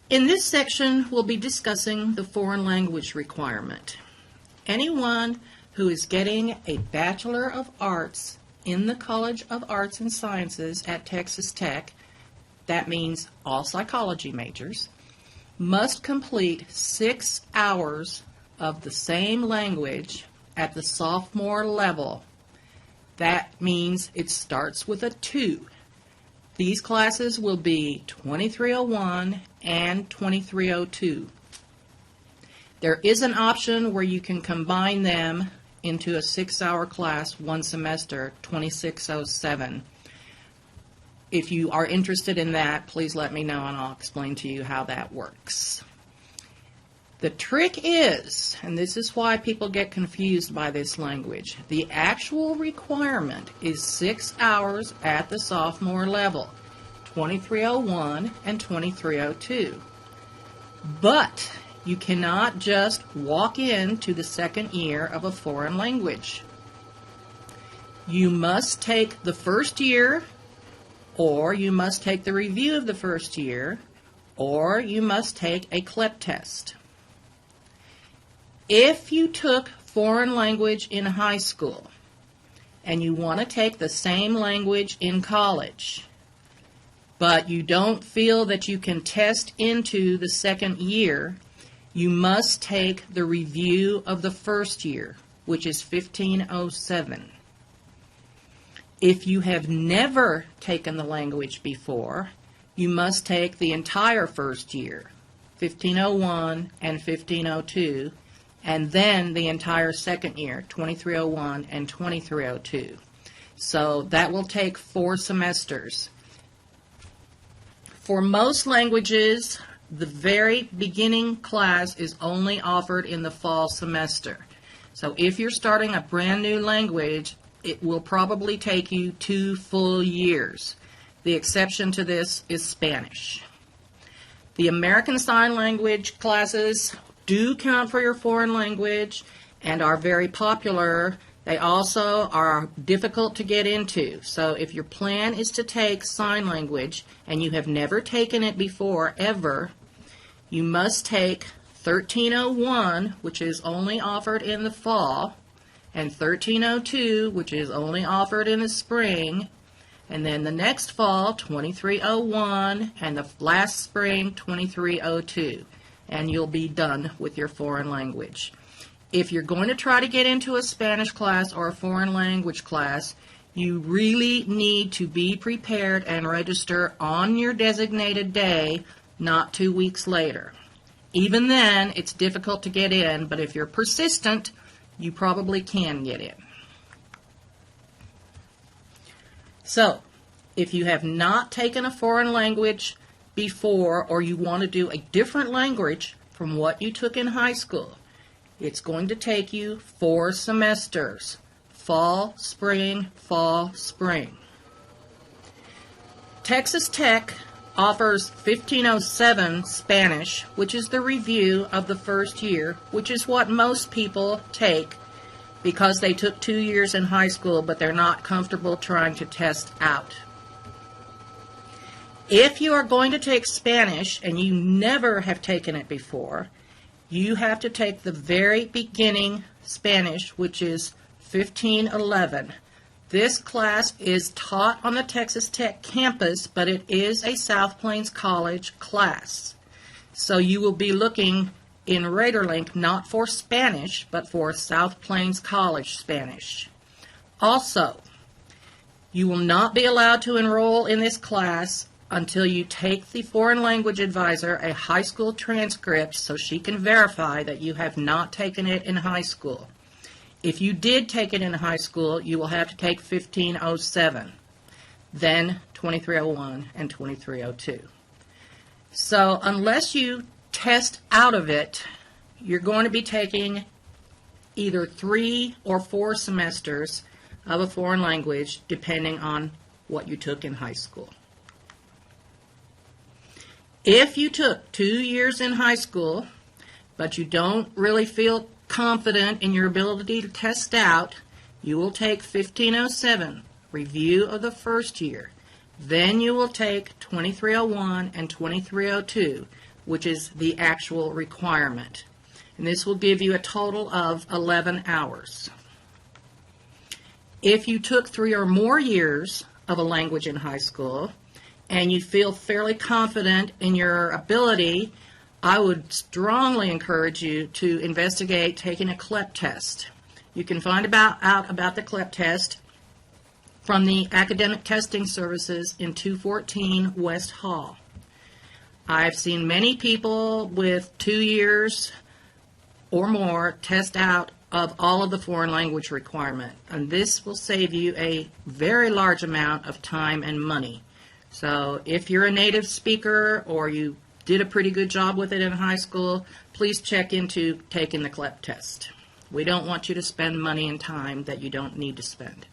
In this section, we'll be discussing the foreign language requirement. Anyone who is getting a Bachelor of Arts in the College of Arts and Sciences at Texas Tech, that means all psychology majors, must complete 6 hours of the same language at the sophomore level. That means it starts with a 2. These classes will be 2301 and 2302. There is an option where you can combine them into a 6-hour class one semester, 2607. If you are interested in that, please let me know and I'll explain to you how that works. The trick is, and this is why people get confused by this language, the actual requirement is 6 hours at the sophomore level, 2301 and 2302. But you cannot just walk into the second year of a foreign language. You must take the first year, or you must take the review of the first year, or you must take a CLEP test. If you took foreign language in high school and you want to take the same language in college, but you don't feel that you can test into the second year, you must take the review of the first year, which is 1507. If you have never taken the language before, you must take the entire first year, 1501 and 1502, and then the entire second year, 2301 and 2302. So that will take 4 semesters. For most languages, the very beginning class is only offered in the fall semester. So if you're starting a brand new language, it will probably take you 2 full years. The exception to this is Spanish. The American Sign Language classes do count for your foreign language and are very popular. They also are difficult to get into. So if your plan is to take sign language and you have never taken it before, ever, you must take 1301, which is only offered in the fall, and 1302, which is only offered in the spring, and then the next fall, 2301, and the last spring, 2302, and you'll be done with your foreign language. If you're going to try to get into a Spanish class or a foreign language class, you really need to be prepared and register on your designated day, not 2 weeks later. Even then, it's difficult to get in, but if you're persistent, you probably can get in. So, if you have not taken a foreign language before, or you want to do a different language from what you took in high school, it's going to take you 4 semesters. Fall, spring, fall, spring. Texas Tech offers 1507 Spanish, which is the review of the first year, which is what most people take because they took 2 years in high school, but they're not comfortable trying to test out. If you are going to take Spanish and you never have taken it before, you have to take the very beginning Spanish, which is 1511. This class is taught on the Texas Tech campus, but it is a South Plains College class. So you will be looking in RadarLink not for Spanish, but for South Plains College Spanish. Also, you will not be allowed to enroll in this class until you take the foreign language advisor a high school transcript so she can verify that you have not taken it in high school. If you did take it in high school, you will have to take 1507, then 2301 and 2302. So unless you test out of it, you're going to be taking either 3 or 4 semesters of a foreign language, depending on what you took in high school. If you took 2 years in high school, but you don't really feel confident in your ability to test out, you will take 1507, review of the first year. Then you will take 2301 and 2302, which is the actual requirement. And this will give you a total of 11 hours. If you took 3 or more years of a language in high school and you feel fairly confident in your ability, I would strongly encourage you to investigate taking a CLEP test. You can find out about the CLEP test from the Academic Testing Services in 214 West Hall. I've seen many people with 2 years or more test out of all of the foreign language requirement, and this will save you a very large amount of time and money. So if you're a native speaker or you did a pretty good job with it in high school, please check into taking the CLEP test. We don't want you to spend money and time that you don't need to spend.